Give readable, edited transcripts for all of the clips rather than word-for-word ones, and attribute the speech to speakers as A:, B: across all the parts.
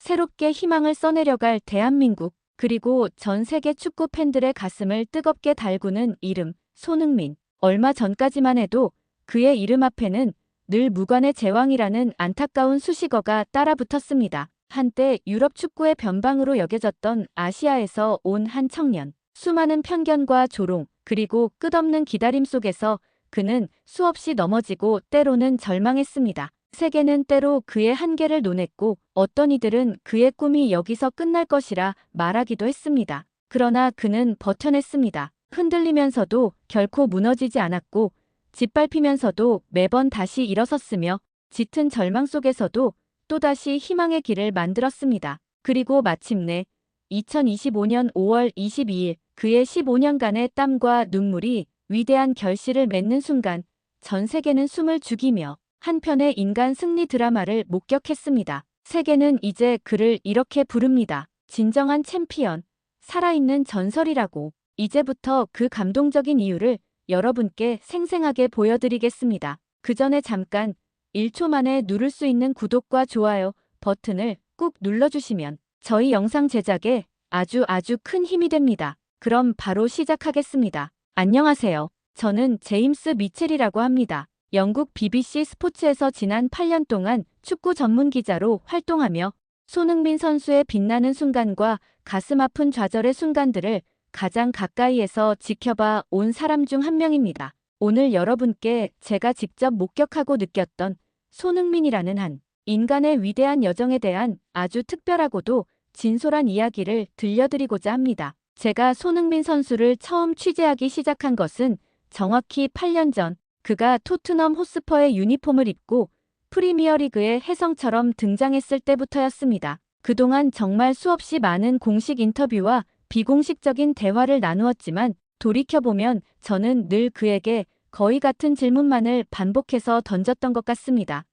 A: 새롭게 희망을 써내려갈 대한민국, 그리고 전 세계 축구 팬들의 가슴을 뜨겁게 달구는 이름, 손흥민. 얼마 전까지만 해도 그의 이름 앞에는 늘 무관의 제왕이라는 안타까운 수식어가 따라붙었습니다. 한때 유럽 축구의 변방으로 여겨졌던 아시아에서 온 한 청년. 수많은 편견과 조롱, 그리고 끝없는 기다림 속에서 그는 수없이 넘어지고 때로는 절망했습니다. 세계는 때로 그의 한계를 논했고 어떤 이들은 그의 꿈이 여기서 끝날 것이라 말하기도 했습니다. 그러나 그는 버텨냈습니다. 흔들리면서도 결코 무너지지 않았고 짓밟히면서도 매번 다시 일어섰으며 짙은 절망 속에서도 또다시 희망의 길을 만들었습니다. 그리고 마침내 2025년 5월 22일 그의 15년간의 땀과 눈물이 위대한 결실을 맺는 순간 전 세계는 숨을 죽이며 한편의 인간 승리 드라마를 목격했습니다. 세계는 이제 그를 이렇게 부릅니다. 진정한 챔피언, 살아있는 전설이라고. 이제부터 그 감동적인 이유를 여러분께 생생하게 보여드리겠습니다. 그 전에 잠깐 1초 만에 누를 수 있는 구독과 좋아요 버튼을 꾹 눌러주시면 저희 영상 제작에 아주 큰 힘이 됩니다. 그럼 바로 시작하겠습니다. 안녕하세요. 저는 제임스 미첼이라고 합니다. 영국 BBC 스포츠에서 지난 8년 동안 축구 전문 기자로 활동하며 손흥민 선수의 빛나는 순간과 가슴 아픈 좌절의 순간들을 가장 가까이에서 지켜봐 온 사람 중 한 명입니다. 오늘 여러분께 제가 직접 목격하고 느꼈던 손흥민이라는 한 인간의 위대한 여정에 대한 아주 특별하고도 진솔한 이야기를 들려드리고자 합니다. 제가 손흥민 선수를 처음 취재하기 시작한 것은 정확히 8년 전 그가 토트넘 호스퍼의 유니폼을 입고 프리미어리그의 혜성처럼 등장했을 때부터였습니다. 그동안 정말 수없이 많은 공식 인터뷰와 비공식적인 대화를 나누었지만 돌이켜보면 저는 늘 그에게 거의 같은 질문만을 반복해서 던졌던 것 같습니다.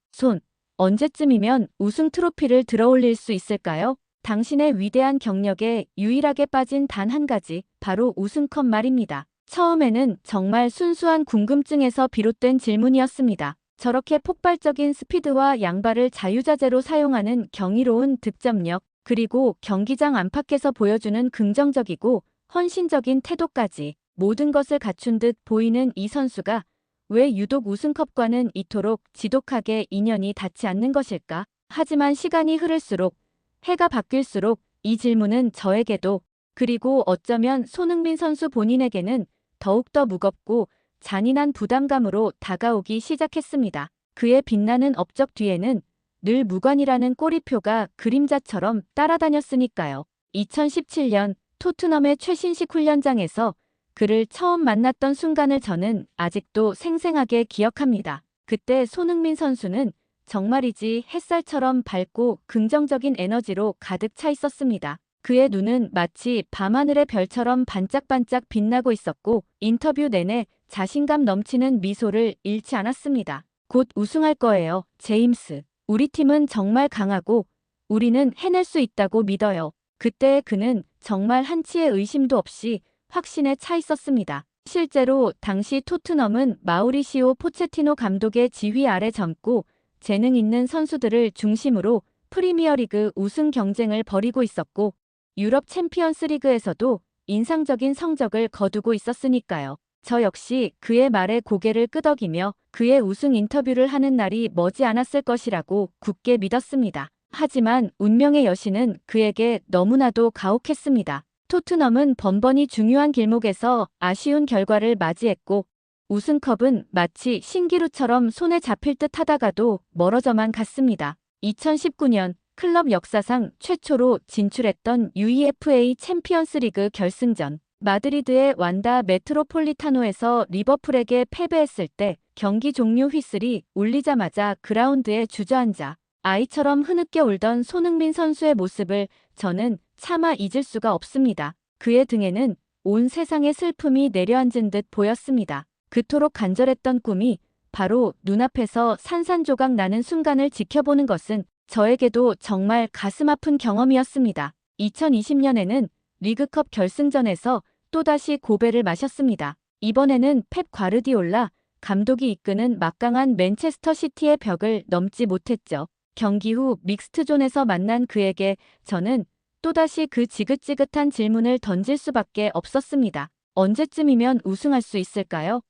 A: 언제쯤이면 우승 트로피를 들어올릴 수 있을까요? 당신의 위대한 경력에 유일하게 빠진 단 한 가지, 바로 우승컵 말입니다. 처음에는 정말 순수한 궁금증에서 비롯된 질문이었습니다. 저렇게 폭발적인 스피드와 양발을 자유자재로 사용하는 경이로운 득점력, 그리고 경기장 안팎에서 보여주는 긍정적이고 헌신적인 태도까지 모든 것을 갖춘 듯 보이는 이 선수가 왜 유독 우승컵과는 이토록 지독하게 인연이 닿지 않는 것일까? 하지만 시간이 흐를수록, 해가 바뀔수록 이 질문은 저에게도, 그리고 어쩌면 손흥민 선수 본인에게는 더욱더 무겁고 잔인한 부담감으로 다가오기 시작했습니다. 그의 빛나는 업적 뒤에는 늘 무관이라는 꼬리표가 그림자처럼 따라다녔으니까요. 2017년 토트넘의 최신식 훈련장에서 그를 처음 만났던 순간을 저는 아직도 생생하게 기억합니다. 그때 손흥민 선수는 정말이지 햇살처럼 밝고 긍정적인 에너지로 가득 차 있었습니다. 그의 눈은 마치 밤하늘의 별처럼 반짝반짝 빛나고 있었고 인터뷰 내내 자신감 넘치는 미소를 잃지 않았습니다. 곧 우승할 거예요, 제임스. 우리 팀은 정말 강하고 우리는 해낼 수 있다고 믿어요. 그때 그는 정말 한치의 의심도 없이 확신에 차 있었습니다. 실제로 당시 토트넘은 마우리시오 포체티노 감독의 지휘 아래 젊고 재능 있는 선수들을 중심으로 프리미어리그 우승 경쟁을 벌이고 있었고 유럽 챔피언스 리그에서도 인상적인 성적을 거두고 있었으니까요. 저 역시 그의 말에 고개를 끄덕이며 그의 우승 인터뷰를 하는 날이 머지 않았을 것이라고 굳게 믿었습니다. 하지만 운명의 여신은 그에게 너무나도 가혹했습니다. 토트넘은 번번이 중요한 길목에서 아쉬운 결과를 맞이했고 우승컵은 마치 신기루처럼 손에 잡힐 듯 하다가도 멀어져만 갔습니다. 2019년 클럽 역사상 최초로 진출했던 UEFA 챔피언스리그 결승전 마드리드의 완다 메트로폴리타노에서 리버풀에게 패배했을 때 경기 종료 휘슬이 울리자마자 그라운드에 주저앉아 아이처럼 흐느껴 울던 손흥민 선수의 모습을 저는 차마 잊을 수가 없습니다. 그의 등에는 온 세상의 슬픔이 내려앉은 듯 보였습니다. 그토록 간절했던 꿈이 바로 눈앞에서 산산조각 나는 순간을 지켜보는 것은 저에게도 정말 가슴 아픈 경험이었습니다. 2020년에는 리그컵 결승전에서 또다시 고배를 마셨습니다. 이번에는 펩 과르디올라 감독이 이끄는 막강한 맨체스터 시티의 벽을 넘지 못했죠. 경기 후 믹스트존에서 만난 그에게 저는 또다시 그 지긋지긋한 질문을 던질 수밖에 없었습니다. 언제쯤이면 우승할 수 있을까요?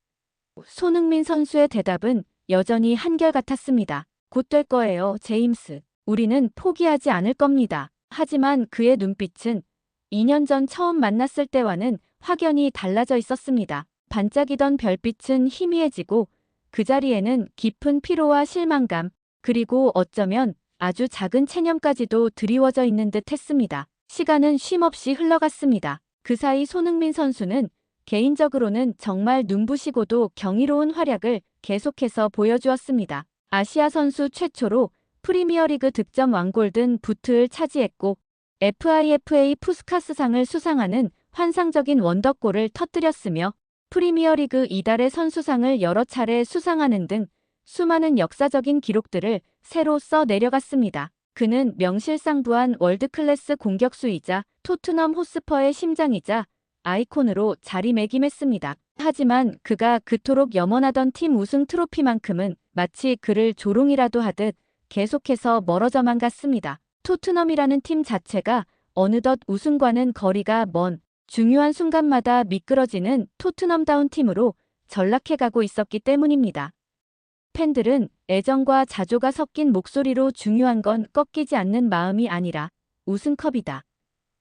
A: 손흥민 선수의 대답은 여전히 한결같았습니다. 곧 될 거예요, 제임스. 우리는 포기하지 않을 겁니다. 하지만 그의 눈빛은 2년 전 처음 만났을 때와는 확연히 달라져 있었습니다. 반짝이던 별빛은 희미해지고 그 자리에는 깊은 피로와 실망감, 그리고 어쩌면 아주 작은 체념까지도 드리워져 있는 듯 했습니다. 시간은 쉼없이 흘러갔습니다. 그 사이 손흥민 선수는 개인적으로는 정말 눈부시고도 경이로운 활약을 계속해서 보여주었습니다. 아시아 선수 최초로 프리미어리그 득점 왕골든 부트를 차지했고 FIFA 푸스카스상을 수상하는 환상적인 원더골을 터뜨렸으며 프리미어리그 이달의 선수상을 여러 차례 수상하는 등 수많은 역사적인 기록들을 새로 써 내려갔습니다. 그는 명실상부한 월드클래스 공격수이자 토트넘 호스퍼의 심장이자 아이콘으로 자리매김했습니다. 하지만 그가 그토록 염원하던 팀 우승 트로피만큼은 마치 그를 조롱이라도 하듯 계속해서 멀어져만 갔습니다. 토트넘이라는 팀 자체가 어느덧 우승과는 거리가 먼 중요한 순간마다 미끄러지는 토트넘다운 팀으로 전락해가고 있었기 때문입니다. 팬들은 애정과 자조가 섞인 목소리로 중요한 건 꺾이지 않는 마음이 아니라 우승컵이다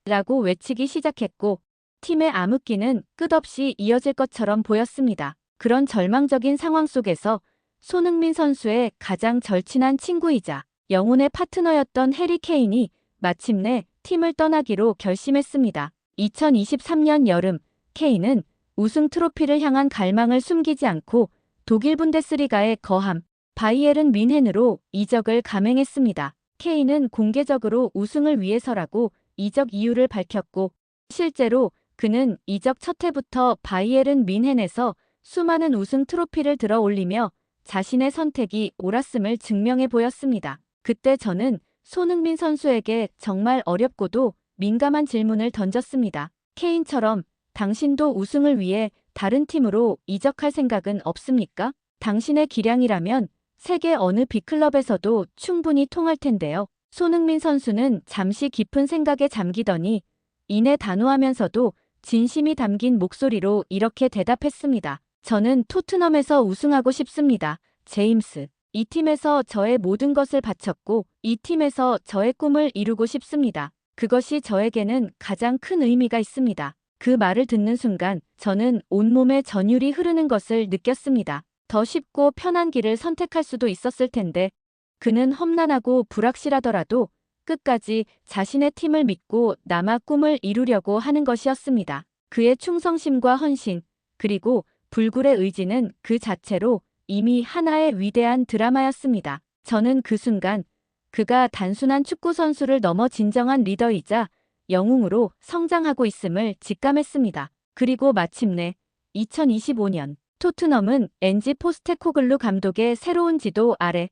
A: 라고 외치기 시작했고 팀의 암흑기는 끝없이 이어질 것처럼 보였습니다. 그런 절망적인 상황 속에서 손흥민 선수의 가장 절친한 친구이자 영혼의 파트너였던 해리 케인이 마침내 팀을 떠나기로 결심했습니다. 2023년 여름 케인은 우승 트로피를 향한 갈망을 숨기지 않고 독일 분데스리가의 거함 바이에른 뮌헨으로 이적을 감행했습니다. 케인은 공개적으로 우승을 위해서라고 이적 이유를 밝혔고 실제로 그는 이적 첫 해부터 바이에른 뮌헨에서 수많은 우승 트로피를 들어 올리며 자신의 선택이 옳았음을 증명해 보였습니다. 그때 저는 손흥민 선수에게 정말 어렵고도 민감한 질문을 던졌습니다. 케인처럼 당신도 우승을 위해 다른 팀으로 이적할 생각은 없습니까? 당신의 기량이라면 세계 어느 빅클럽에서도 충분히 통할 텐데요. 손흥민 선수는 잠시 깊은 생각에 잠기더니 이내 단호하면서도 진심이 담긴 목소리로 이렇게 대답했습니다. 저는 토트넘에서 우승하고 싶습니다. 제임스. 이 팀에서 저의 모든 것을 바쳤고 이 팀에서 저의 꿈을 이루고 싶습니다. 그것이 저에게는 가장 큰 의미가 있습니다. 그 말을 듣는 순간 저는 온몸에 전율이 흐르는 것을 느꼈습니다. 더 쉽고 편한 길을 선택할 수도 있었을 텐데 그는 험난하고 불확실하더라도 끝까지 자신의 팀을 믿고 남아 꿈을 이루려고 하는 것이었습니다. 그의 충성심과 헌신, 그리고 불굴의 의지는 그 자체로 이미 하나의 위대한 드라마였습니다. 저는 그 순간 그가 단순한 축구 선수를 넘어 진정한 리더이자 영웅으로 성장하고 있음을 직감했습니다. 그리고 마침내 2025년 토트넘은 엔지 포스테코글루 감독의 새로운 지도 아래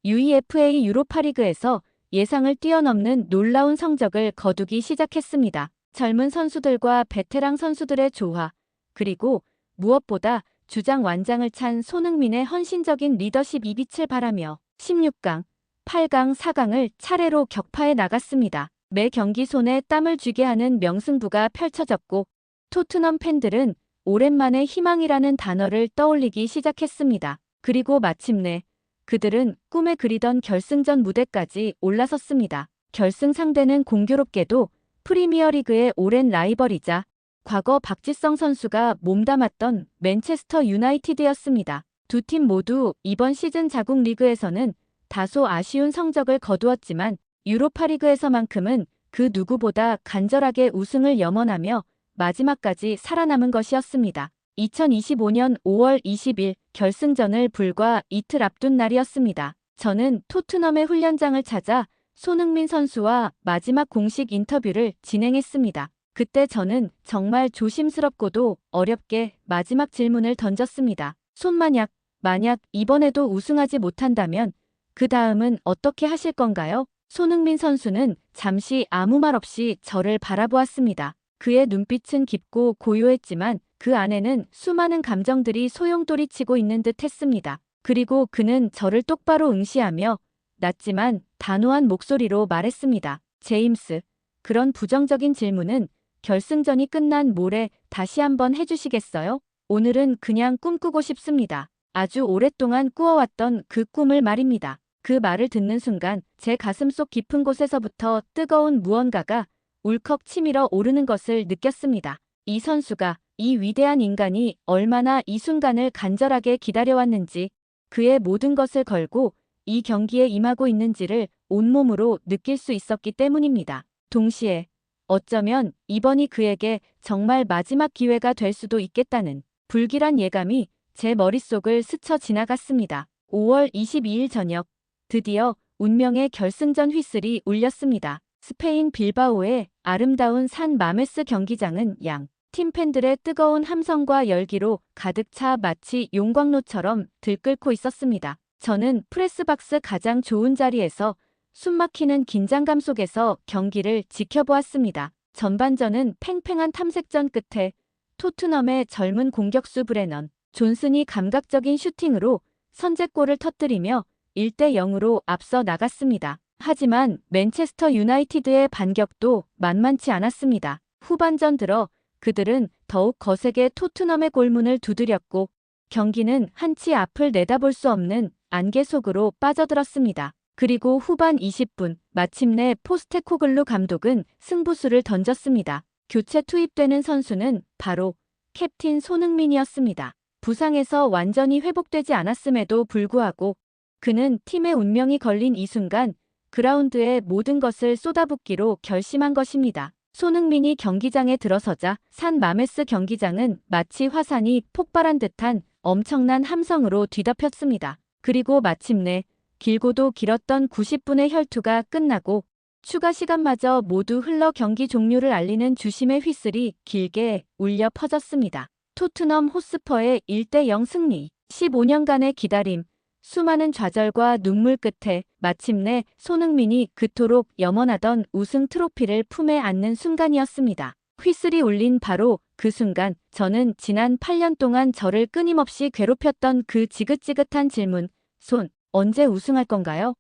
A: UEFA 유로파리그에서 예상을 뛰어넘는 놀라운 성적을 거두기 시작했습니다. 젊은 선수들과 베테랑 선수들의 조화, 그리고 무엇보다 주장 완장을 찬 손흥민의 헌신적인 리더십이 빛을 발하며 16강, 8강, 4강을 차례로 격파해 나갔습니다. 매 경기 손에 땀을 쥐게 하는 명승부가 펼쳐졌고 토트넘 팬들은 오랜만에 희망이라는 단어를 떠올리기 시작했습니다. 그리고 마침내 그들은 꿈에 그리던 결승전 무대까지 올라섰습니다. 결승 상대는 공교롭게도 프리미어리그의 오랜 라이벌이자 과거 박지성 선수가 몸담았던 맨체스터 유나이티드였습니다. 두 팀 모두 이번 시즌 자국 리그에서는 다소 아쉬운 성적을 거두었지만 유로파리그에서만큼은 그 누구보다 간절하게 우승을 염원하며 마지막까지 살아남은 것이었습니다. 2025년 5월 20일 결승전을 불과 이틀 앞둔 날이었습니다. 저는 토트넘의 훈련장을 찾아 손흥민 선수와 마지막 공식 인터뷰를 진행했습니다. 그때 저는 정말 조심스럽고도 어렵게 마지막 질문을 던졌습니다. 만약 이번에도 우승하지 못한다면 그 다음은 어떻게 하실 건가요? 손흥민 선수는 잠시 아무 말 없이 저를 바라보았습니다. 그의 눈빛은 깊고 고요했지만 그 안에는 수많은 감정들이 소용돌이치고 있는 듯 했습니다. 그리고 그는 저를 똑바로 응시하며 낮지만 단호한 목소리로 말했습니다. 제임스, 그런 부정적인 질문은 결승전이 끝난 모레 다시 한번 해주시겠어요? 오늘은 그냥 꿈꾸고 싶습니다. 아주 오랫동안 꾸어왔던 그 꿈을 말입니다. 그 말을 듣는 순간 제 가슴속 깊은 곳에서부터 뜨거운 무언가가 울컥 치밀어 오르는 것을 느꼈습니다. 이 선수가, 이 위대한 인간이 얼마나 이 순간을 간절하게 기다려왔는지, 그의 모든 것을 걸고 이 경기에 임하고 있는지를 온몸으로 느낄 수 있었기 때문입니다. 동시에 어쩌면 이번이 그에게 정말 마지막 기회가 될 수도 있겠다는 불길한 예감이 제 머릿속을 스쳐 지나갔습니다. 5월 22일 저녁, 드디어 운명의 결승전 휘슬이 울렸습니다. 스페인 빌바오의 아름다운 산 마메스 경기장은 양 팀 팬들의 뜨거운 함성과 열기로 가득 차 마치 용광로처럼 들끓고 있었습니다. 저는 프레스박스 가장 좋은 자리에서 숨막히는 긴장감 속에서 경기를 지켜보았습니다. 전반전은 팽팽한 탐색전 끝에 토트넘의 젊은 공격수 브레넌 존슨이 감각적인 슈팅으로 선제골을 터뜨리며 1대 0으로 앞서 나갔습니다. 하지만 맨체스터 유나이티드의 반격도 만만치 않았습니다. 후반전 들어 그들은 더욱 거세게 토트넘의 골문을 두드렸고 경기는 한치 앞을 내다볼 수 없는 안개 속으로 빠져들었습니다. 그리고 후반 20분, 마침내 포스테코글루 감독은 승부수를 던졌습니다. 교체 투입되는 선수는 바로 캡틴 손흥민이었습니다. 부상에서 완전히 회복되지 않았음에도 불구하고 그는 팀의 운명이 걸린 이 순간 그라운드에 모든 것을 쏟아붓기로 결심한 것입니다. 손흥민이 경기장에 들어서자 산 마메스 경기장은 마치 화산이 폭발한 듯한 엄청난 함성으로 뒤덮였습니다. 그리고 마침내 길고도 길었던 90분의 혈투가 끝나고 추가 시간마저 모두 흘러 경기 종료를 알리는 주심의 휘슬이 길게 울려 퍼졌습니다. 토트넘 호스퍼의 1대 0 승리, 15년간의 기다림, 수많은 좌절과 눈물 끝에 마침내 손흥민이 그토록 염원하던 우승 트로피를 품에 안는 순간이었습니다. 휘슬이 울린 바로 그 순간 저는 지난 8년 동안 저를 끊임없이 괴롭혔던 그 지긋지긋한 질문, 언제 우승할 건가요?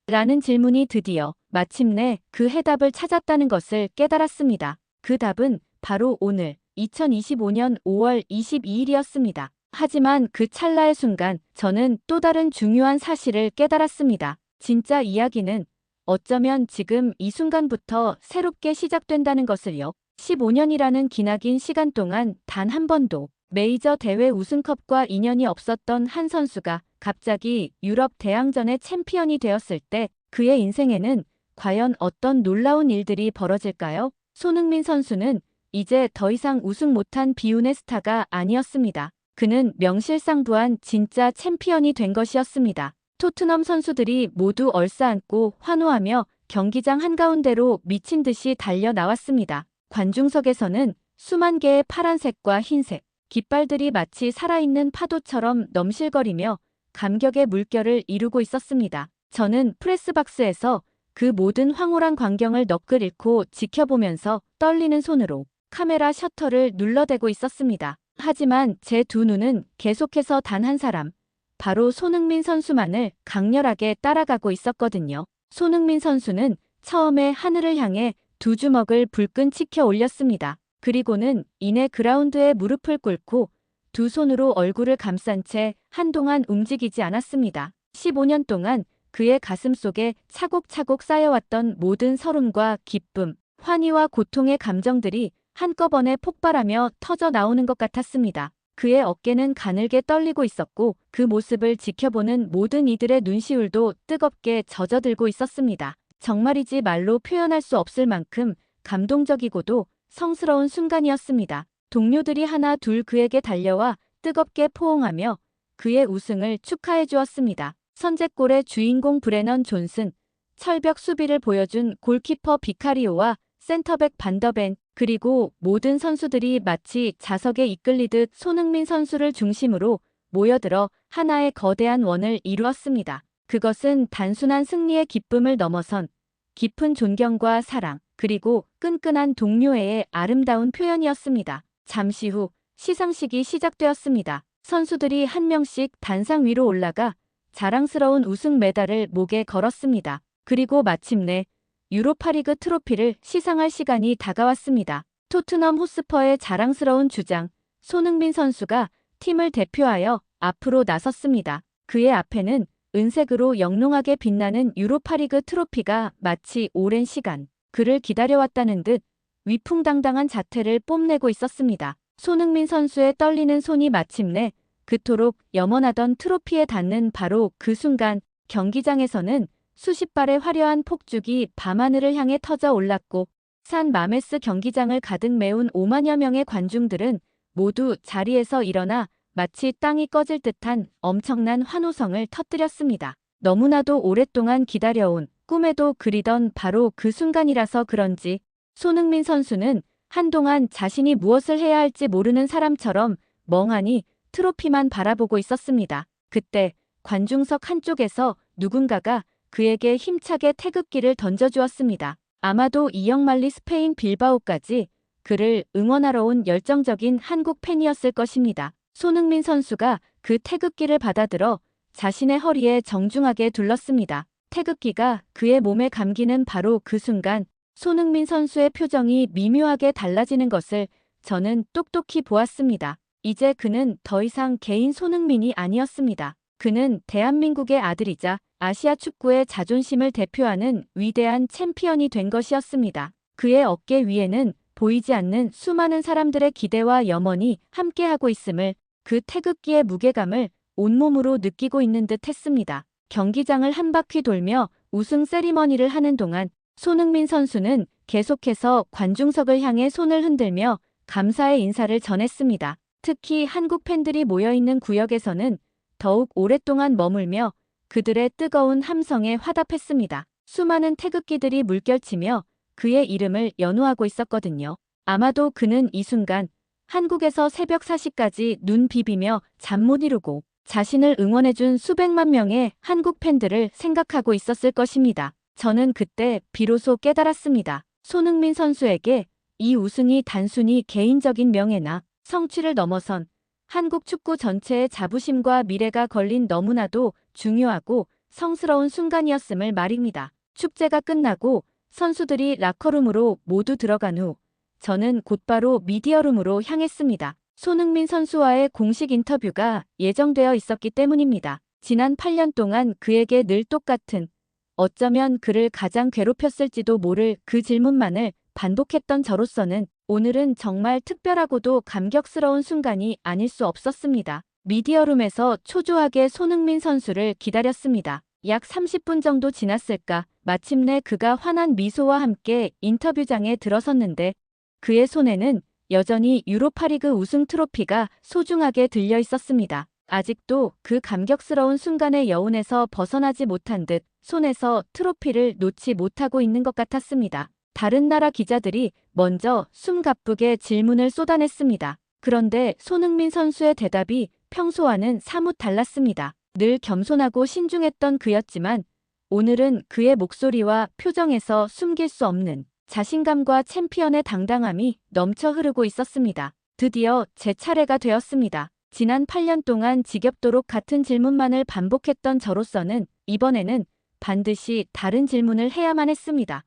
A: 라는 질문이 드디어 마침내 그 해답을 찾았다는 것을 깨달았습니다. 그 답은 바로 오늘 2025년 5월 22일이었습니다. 하지만 그 찰나의 순간 저는 또 다른 중요한 사실을 깨달았습니다. 진짜 이야기는 어쩌면 지금 이 순간부터 새롭게 시작된다는 것을요. 15년이라는 기나긴 시간 동안 단 한 번도 메이저 대회 우승컵과 인연이 없었던 한 선수가 갑자기 유럽 대항전의 챔피언이 되었을 때 그의 인생에는 과연 어떤 놀라운 일들이 벌어질까요? 손흥민 선수는 이제 더 이상 우승 못한 비운의 스타가 아니었습니다. 그는 명실상부한 진짜 챔피언이 된 것이었습니다. 토트넘 선수들이 모두 얼싸안고 환호하며 경기장 한가운데로 미친 듯이 달려 나왔습니다. 관중석에서는 수만 개의 파란색과 흰색 깃발들이 마치 살아있는 파도처럼 넘실거리며 감격의 물결을 이루고 있었습니다. 저는 프레스박스에서 그 모든 황홀한 광경을 넋을 잃고 지켜보면서 떨리는 손으로 카메라 셔터를 눌러대고 있었습니다. 하지만 제 두 눈은 계속해서 단 한 사람, 바로 손흥민 선수만을 강렬하게 따라가고 있었거든요. 손흥민 선수는 처음에 하늘을 향해 두 주먹을 불끈 치켜 올렸습니다. 그리고는 이내 그라운드에 무릎을 꿇고 두 손으로 얼굴을 감싼 채 한동안 움직이지 않았습니다. 15년 동안 그의 가슴 속에 차곡차곡 쌓여왔던 모든 서름과 기쁨, 환희와 고통의 감정들이 한꺼번에 폭발하며 터져 나오는 것 같았습니다. 그의 어깨는 가늘게 떨리고 있었고 그 모습을 지켜보는 모든 이들의 눈시울도 뜨겁게 젖어들고 있었습니다. 정말이지 말로 표현할 수 없을 만큼 감동적이고도 성스러운 순간이었습니다. 동료들이 하나 둘 그에게 달려와 뜨겁게 포옹하며 그의 우승을 축하해 주었습니다. 선제골의 주인공 브레넌 존슨, 철벽 수비를 보여준 골키퍼 비카리오와 센터백 반더벤, 그리고 모든 선수들이 마치 자석에 이끌리듯 손흥민 선수를 중심으로 모여들어 하나의 거대한 원을 이루었습니다. 그것은 단순한 승리의 기쁨을 넘어선 깊은 존경과 사랑, 그리고 끈끈한 동료애의 아름다운 표현이었습니다. 잠시 후 시상식이 시작되었습니다. 선수들이 한 명씩 단상 위로 올라가 자랑스러운 우승 메달을 목에 걸었습니다. 그리고 마침내 유로파리그 트로피를 시상할 시간이 다가왔습니다. 토트넘 호스퍼의 자랑스러운 주장, 손흥민 선수가 팀을 대표하여 앞으로 나섰습니다. 그의 앞에는 은색으로 영롱하게 빛나는 유로파리그 트로피가 마치 오랜 시간 그를 기다려왔다는 듯 위풍당당한 자태를 뽐내고 있었습니다. 손흥민 선수의 떨리는 손이 마침내 그토록 염원하던 트로피에 닿는 바로 그 순간 경기장에서는 수십 발의 화려한 폭죽이 밤하늘을 향해 터져 올랐고 산 마메스 경기장을 가득 메운 5만여 명의 관중들은 모두 자리에서 일어나 마치 땅이 꺼질 듯한 엄청난 환호성을 터뜨렸습니다. 너무나도 오랫동안 기다려온 꿈에도 그리던 바로 그 순간이라서 그런지 손흥민 선수는 한동안 자신이 무엇을 해야 할지 모르는 사람처럼 멍하니 트로피만 바라보고 있었습니다. 그때 관중석 한쪽에서 누군가가 그에게 힘차게 태극기를 던져주었습니다. 아마도 이영말리 스페인 빌바오까지 그를 응원하러 온 열정적인 한국 팬이었을 것입니다. 손흥민 선수가 그 태극기를 받아들어 자신의 허리에 정중하게 둘렀습니다. 태극기가 그의 몸에 감기는 바로 그 순간 손흥민 선수의 표정이 미묘하게 달라지는 것을 저는 똑똑히 보았습니다. 이제 그는 더 이상 개인 손흥민이 아니었습니다. 그는 대한민국의 아들이자 아시아 축구의 자존심을 대표하는 위대한 챔피언이 된 것이었습니다. 그의 어깨 위에는 보이지 않는 수많은 사람들의 기대와 염원이 함께하고 있음을 그 태극기의 무게감을 온몸으로 느끼고 있는 듯 했습니다. 경기장을 한 바퀴 돌며 우승 세리머니를 하는 동안 손흥민 선수는 계속해서 관중석을 향해 손을 흔들며 감사의 인사를 전했습니다. 특히 한국 팬들이 모여있는 구역에서는 더욱 오랫동안 머물며 그들의 뜨거운 함성에 화답했습니다. 수많은 태극기들이 물결치며 그의 이름을 연호하고 있었거든요. 아마도 그는 이 순간 한국에서 새벽 4시까지 눈 비비며 잠 못 이루고 자신을 응원해준 수백만 명의 한국 팬들을 생각하고 있었을 것입니다. 저는 그때 비로소 깨달았습니다. 손흥민 선수에게 이 우승이 단순히 개인적인 명예나 성취를 넘어선 한국 축구 전체의 자부심과 미래가 걸린 너무나도 중요하고 성스러운 순간이었음을 말입니다. 축제가 끝나고 선수들이 라커룸으로 모두 들어간 후 저는 곧바로 미디어룸으로 향했습니다. 손흥민 선수와의 공식 인터뷰가 예정되어 있었기 때문입니다. 지난 8년 동안 그에게 늘 똑같은 어쩌면 그를 가장 괴롭혔을지도 모를 그 질문만을 반복했던 저로서는 오늘은 정말 특별하고도 감격스러운 순간이 아닐 수 없었습니다. 미디어룸에서 초조하게 손흥민 선수를 기다렸습니다. 약 30분 정도 지났을까 마침내 그가 환한 미소와 함께 인터뷰장에 들어섰는데 그의 손에는 여전히 유로파리그 우승 트로피가 소중하게 들려 있었습니다. 아직도 그 감격스러운 순간의 여운에서 벗어나지 못한 듯 손에서 트로피를 놓지 못하고 있는 것 같았습니다. 다른 나라 기자들이 먼저 숨가쁘게 질문을 쏟아냈습니다. 그런데 손흥민 선수의 대답이 평소와는 사뭇 달랐습니다. 늘 겸손하고 신중했던 그였지만 오늘은 그의 목소리와 표정에서 숨길 수 없는 자신감과 챔피언의 당당함이 넘쳐 흐르고 있었습니다. 드디어 제 차례가 되었습니다. 지난 8년 동안 지겹도록 같은 질문만을 반복했던 저로서는 이번에는 반드시 다른 질문을 해야만 했습니다.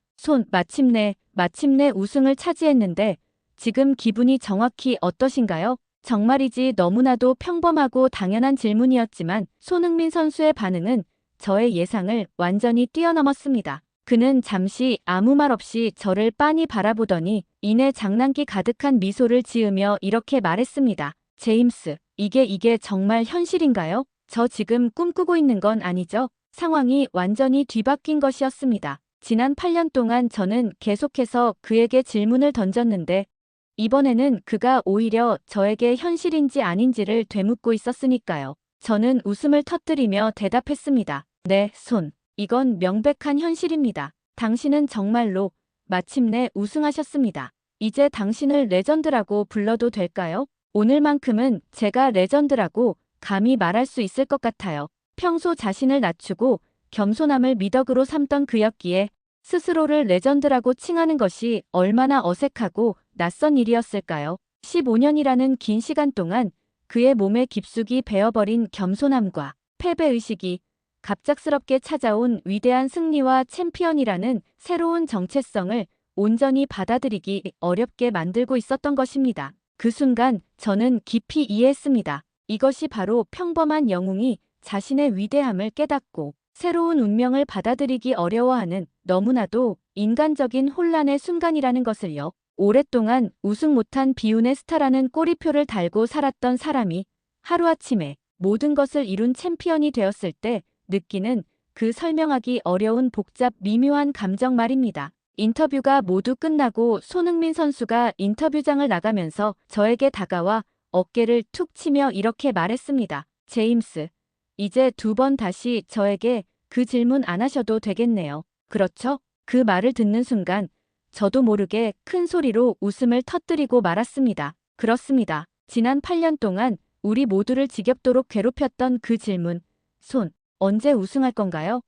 A: 마침내 우승을 차지했는데 지금 기분이 정확히 어떠신가요? 정말이지 너무나도 평범하고 당연한 질문이었지만 손흥민 선수의 반응은 저의 예상을 완전히 뛰어넘었습니다. 그는 잠시 아무 말 없이 저를 빤히 바라보더니 이내 장난기 가득한 미소를 지으며 이렇게 말했습니다. 제임스, 이게 정말 현실인가요? 저 지금 꿈꾸고 있는 건 아니죠? 상황이 완전히 뒤바뀐 것이었습니다. 지난 8년 동안 저는 계속해서 그에게 질문을 던졌는데 이번에는 그가 오히려 저에게 현실인지 아닌지를 되묻고 있었으니까요. 저는 웃음을 터뜨리며 대답했습니다. 네, 이건 명백한 현실입니다. 당신은 정말로 마침내 우승하셨습니다. 이제 당신을 레전드라고 불러도 될까요? 오늘만큼은 제가 레전드라고 감히 말할 수 있을 것 같아요. 평소 자신을 낮추고 겸손함을 미덕으로 삼던 그였기에 스스로를 레전드라고 칭하는 것이 얼마나 어색하고 낯선 일이었을까요? 15년이라는 긴 시간 동안 그의 몸에 깊숙이 배어버린 겸손함과 패배의식이 갑작스럽게 찾아온 위대한 승리와 챔피언이라는 새로운 정체성을 온전히 받아들이기 어렵게 만들고 있었던 것입니다. 그 순간 저는 깊이 이해했습니다. 이것이 바로 평범한 영웅이 자신의 위대함을 깨닫고 새로운 운명을 받아들이기 어려워하는 너무나도 인간적인 혼란의 순간이라는 것을요. 오랫동안 우승 못한 비운의 스타라는 꼬리표를 달고 살았던 사람이 하루아침에 모든 것을 이룬 챔피언이 되었을 때 느끼는 그 설명하기 어려운 복잡 미묘한 감정 말입니다. 인터뷰가 모두 끝나고 손흥민 선수가 인터뷰장을 나가면서 저에게 다가와 어깨를 툭 치며 이렇게 말했습니다. 제임스, 이제 2번 다시 저에게 그 질문 안 하셔도 되겠네요. 그렇죠? 그 말을 듣는 순간 저도 모르게 큰 소리로 웃음을 터뜨리고 말았습니다. 그렇습니다. 지난 8년 동안 우리 모두를 지겹도록 괴롭혔던 그 질문, 언제 우승할 건가요?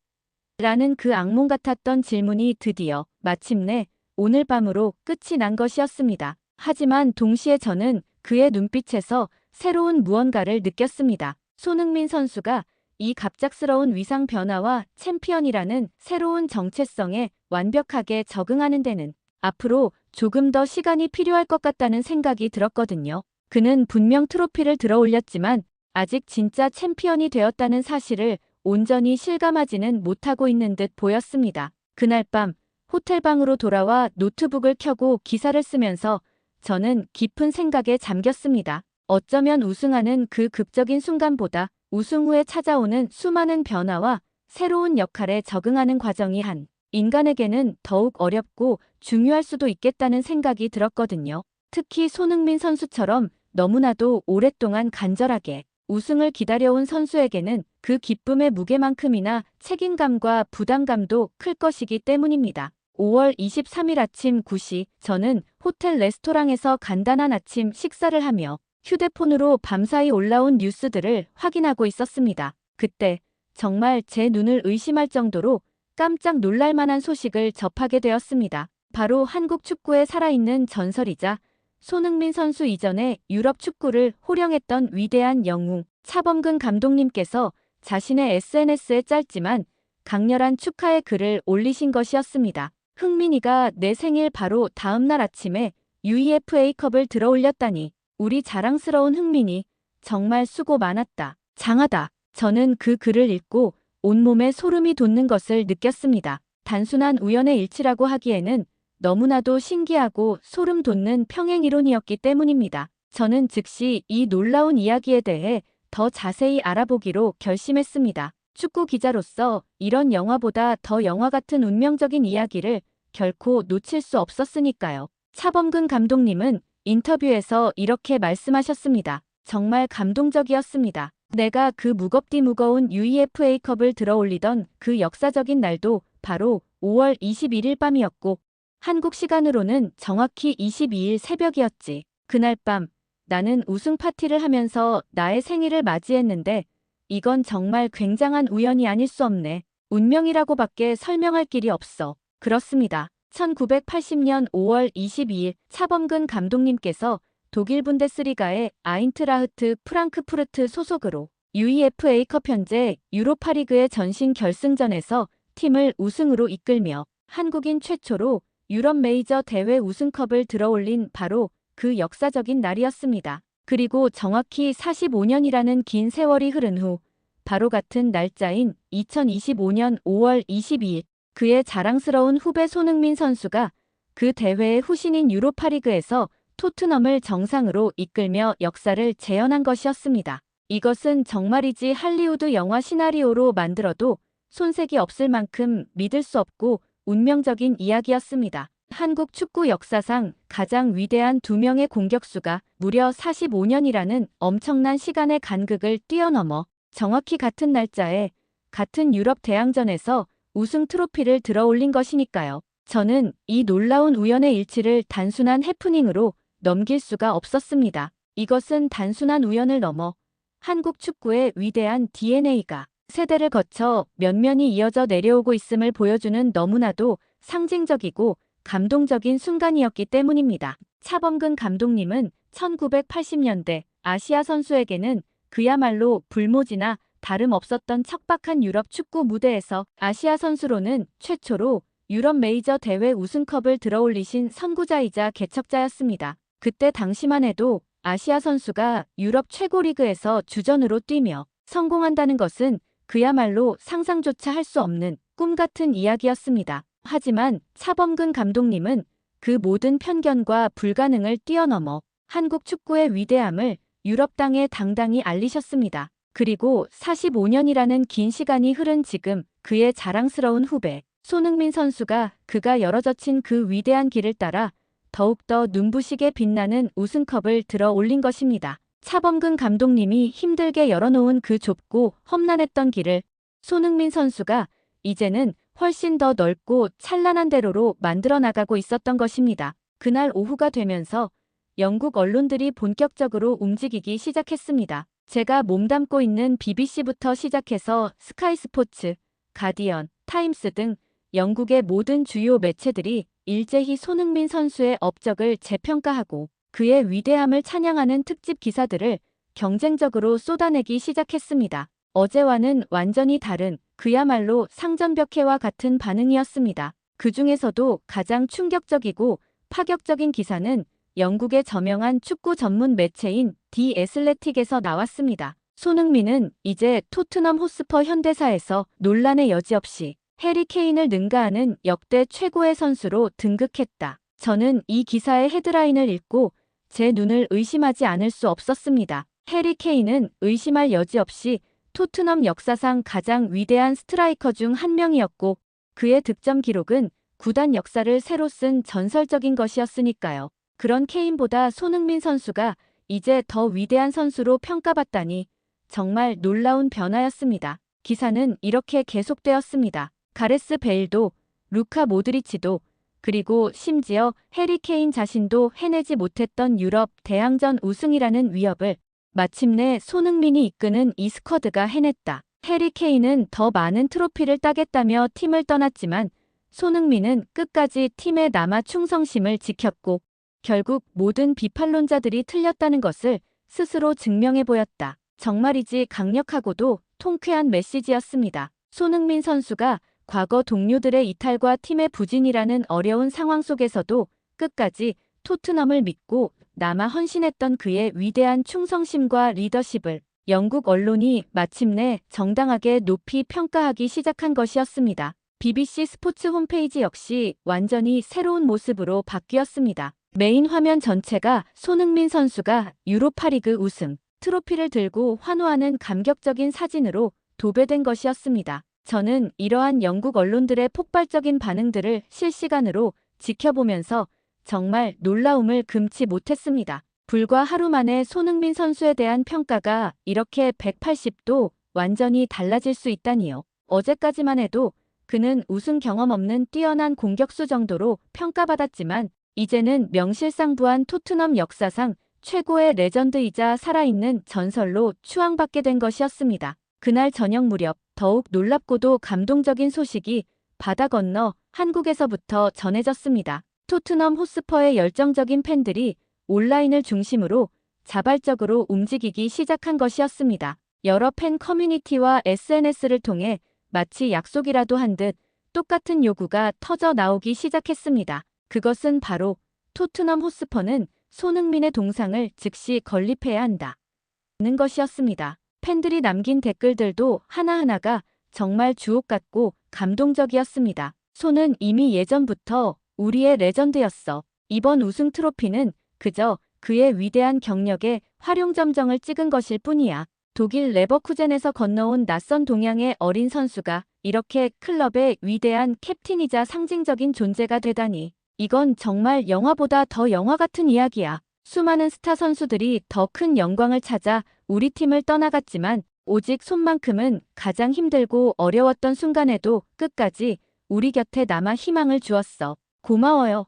A: 라는 그 악몽 같았던 질문이 드디어 마침내 오늘 밤으로 끝이 난 것이었습니다. 하지만 동시에 저는 그의 눈빛에서 새로운 무언가를 느꼈습니다. 손흥민 선수가 이 갑작스러운 위상 변화와 챔피언이라는 새로운 정체성에 완벽하게 적응하는 데는 앞으로 조금 더 시간이 필요할 것 같다는 생각이 들었거든요. 그는 분명 트로피를 들어올렸지만 아직 진짜 챔피언이 되었다는 사실을 온전히 실감하지는 못하고 있는 듯 보였습니다. 그날 밤 호텔방으로 돌아와 노트북을 켜고 기사를 쓰면서 저는 깊은 생각에 잠겼습니다. 어쩌면 우승하는 그 극적인 순간보다 우승 후에 찾아오는 수많은 변화와 새로운 역할에 적응하는 과정이 한 인간에게는 더욱 어렵고 중요할 수도 있겠다는 생각이 들었거든요. 특히 손흥민 선수처럼 너무나도 오랫동안 간절하게 우승을 기다려온 선수에게는 그 기쁨의 무게만큼이나 책임감과 부담감도 클 것이기 때문입니다. 5월 23일 아침 9시 저는 호텔 레스토랑에서 간단한 아침 식사를 하며 휴대폰으로 밤사이 올라온 뉴스들을 확인하고 있었습니다. 그때 정말 제 눈을 의심할 정도로 깜짝 놀랄 만한 소식을 접하게 되었습니다. 바로 한국 축구의 살아있는 전설이자 손흥민 선수 이전에 유럽 축구를 호령했던 위대한 영웅 차범근 감독님께서 자신의 SNS에 짧지만 강렬한 축하의 글을 올리신 것이었습니다. 흥민이가 내 생일 바로 다음 날 아침에 UEFA컵을 들어올렸다니 우리 자랑스러운 흥민이 정말 수고 많았다. 장하다. 저는 그 글을 읽고 온몸에 소름이 돋는 것을 느꼈습니다. 단순한 우연의 일치라고 하기에는 너무나도 신기하고 소름 돋는 평행이론이었기 때문입니다. 저는 즉시 이 놀라운 이야기에 대해 더 자세히 알아보기로 결심했습니다. 축구 기자로서 이런 영화보다 더 영화 같은 운명적인 이야기를 결코 놓칠 수 없었으니까요. 차범근 감독님은 인터뷰에서 이렇게 말씀하셨습니다. 정말 감동적이었습니다. 내가 그 무거운 UEFA컵을 들어올리던 그 역사적인 날도 바로 5월 21일 밤이었고 한국 시간으로는 정확히 22일 새벽이었지. 그날 밤 나는 우승 파티를 하면서 나의 생일을 맞이했는데 이건 정말 굉장한 우연이 아닐 수 없네. 운명이라고밖에 설명할 길이 없어. 그렇습니다. 1980년 5월 22일 차범근 감독님께서 독일 분데스리가의 아인트라흐트 프랑크푸르트 소속으로 UEFA컵 현재 유로파리그의 전신 결승전에서 팀을 우승으로 이끌며 한국인 최초로 유럽 메이저 대회 우승컵을 들어올린 바로 그 역사적인 날이었습니다. 그리고 정확히 45년이라는 긴 세월이 흐른 후 바로 같은 날짜인 2025년 5월 22일 그의 자랑스러운 후배 손흥민 선수가 그 대회의 후신인 유로파리그에서 토트넘을 정상으로 이끌며 역사를 재현한 것이었습니다. 이것은 정말이지 할리우드 영화 시나리오로 만들어도 손색이 없을 만큼 믿을 수 없고 운명적인 이야기였습니다. 한국 축구 역사상 가장 위대한 2명의 공격수가 무려 45년이라는 엄청난 시간의 간극을 뛰어넘어 정확히 같은 날짜에 같은 유럽 대항전에서 우승 트로피를 들어올린 것이니까요. 저는 이 놀라운 우연의 일치를 단순한 해프닝으로 넘길 수가 없었습니다. 이것은 단순한 우연을 넘어 한국 축구의 위대한 DNA가 세대를 거쳐 면면이 이어져 내려오고 있음을 보여주는 너무나도 상징적이고 감동적인 순간이었기 때문입니다. 차범근 감독님은 1980년대 아시아 선수에게는 그야말로 불모지나 다름없었던 척박한 유럽 축구 무대에서 아시아 선수로는 최초로 유럽 메이저 대회 우승컵을 들어올리신 선구자이자 개척자였습니다. 그때 당시만 해도 아시아 선수가 유럽 최고 리그에서 주전으로 뛰며 성공한다는 것은 그야말로 상상조차 할 수 없는 꿈 같은 이야기였습니다. 하지만 차범근 감독님은 그 모든 편견과 불가능을 뛰어넘어 한국 축구의 위대함을 유럽 땅에 당당히 알리셨습니다. 그리고 45년이라는 긴 시간이 흐른 지금 그의 자랑스러운 후배 손흥민 선수가 그가 열어젖힌 그 위대한 길을 따라 더욱더 눈부시게 빛나는 우승컵을 들어 올린 것입니다. 차범근 감독님이 힘들게 열어놓은 그 좁고 험난했던 길을 손흥민 선수가 이제는 훨씬 더 넓고 찬란한 대로로 만들어 나가고 있었던 것입니다. 그날 오후가 되면서 영국 언론들이 본격적으로 움직이기 시작했습니다. 제가 몸담고 있는 BBC부터 시작해서 스카이 스포츠, 가디언, 타임스 등 영국의 모든 주요 매체들이 일제히 손흥민 선수의 업적을 재평가하고 그의 위대함을 찬양하는 특집 기사들을 경쟁적으로 쏟아내기 시작했습니다. 어제와는 완전히 다른 그야말로 상전벽해와 같은 반응이었습니다. 그 중에서도 가장 충격적이고 파격적인 기사는 영국의 저명한 축구 전문 매체인 디 애슬레틱에서 나왔습니다. 손흥민은 이제 토트넘 호스퍼 현대사에서 논란의 여지 없이 해리 케인을 능가하는 역대 최고의 선수로 등극했다. 저는 이 기사의 헤드라인을 읽고 제 눈을 의심하지 않을 수 없었습니다. 해리 케인은 의심할 여지 없이 토트넘 역사상 가장 위대한 스트라이커 중 한 명이었고 그의 득점 기록은 구단 역사를 새로 쓴 전설적인 것이었으니까요. 그런 케인보다 손흥민 선수가 이제 더 위대한 선수로 평가받다니 정말 놀라운 변화였습니다. 기사는 이렇게 계속되었습니다. 가레스 베일도, 루카 모드리치도, 그리고 심지어 해리 케인 자신도 해내지 못했던 유럽 대항전 우승이라는 위협을 마침내 손흥민이 이끄는 이 스쿼드가 해냈다. 해리 케인은 더 많은 트로피를 따겠다며 팀을 떠났지만 손흥민은 끝까지 팀에 남아 충성심을 지켰고 결국 모든 비판론자들이 틀렸다는 것을 스스로 증명해 보였다. 정말이지 강력하고도 통쾌한 메시지였습니다. 손흥민 선수가 과거 동료들의 이탈과 팀의 부진이라는 어려운 상황 속에서도 끝까지 토트넘을 믿고 남아 헌신했던 그의 위대한 충성심과 리더십을 영국 언론이 마침내 정당하게 높이 평가하기 시작한 것이었습니다. BBC 스포츠 홈페이지 역시 완전히 새로운 모습으로 바뀌었습니다. 메인 화면 전체가 손흥민 선수가 유로파리그 우승 트로피를 들고 환호하는 감격적인 사진으로 도배된 것이었습니다. 저는 이러한 영국 언론들의 폭발적인 반응들을 실시간으로 지켜보면서 정말 놀라움을 금치 못했습니다. 불과 하루 만에 손흥민 선수에 대한 평가가 이렇게 180도 완전히 달라질 수 있다니요. 어제까지만 해도 그는 우승 경험 없는 뛰어난 공격수 정도로 평가받았지만 이제는 명실상부한 토트넘 역사상 최고의 레전드이자 살아있는 전설로 추앙받게 된 것이었습니다. 그날 저녁 무렵 더욱 놀랍고도 감동적인 소식이 바다 건너 한국에서부터 전해졌습니다. 토트넘 호스퍼의 열정적인 팬들이 온라인을 중심으로 자발적으로 움직이기 시작한 것이었습니다. 여러 팬 커뮤니티와 SNS를 통해 마치 약속이라도 한 듯 똑같은 요구가 터져 나오기 시작했습니다. 그것은 바로 토트넘 호스퍼는 손흥민의 동상을 즉시 건립해야 한다는 것이었습니다. 팬들이 남긴 댓글들도 하나하나가 정말 주옥 같고 감동적이었습니다. 손은 이미 예전부터 우리의 레전드였어. 이번 우승 트로피는 그저 그의 위대한 경력에 활용점정을 찍은 것일 뿐이야. 독일 레버쿠젠에서 건너온 낯선 동양의 어린 선수가 이렇게 클럽의 위대한 캡틴이자 상징적인 존재가 되다니. 이건 정말 영화보다 더 영화 같은 이야기야. 수많은 스타 선수들이 더 큰 영광을 찾아 우리 팀을 떠나갔지만 오직 손만큼은 가장 힘들고 어려웠던 순간에도 끝까지 우리 곁에 남아 희망을 주었어. 고마워요.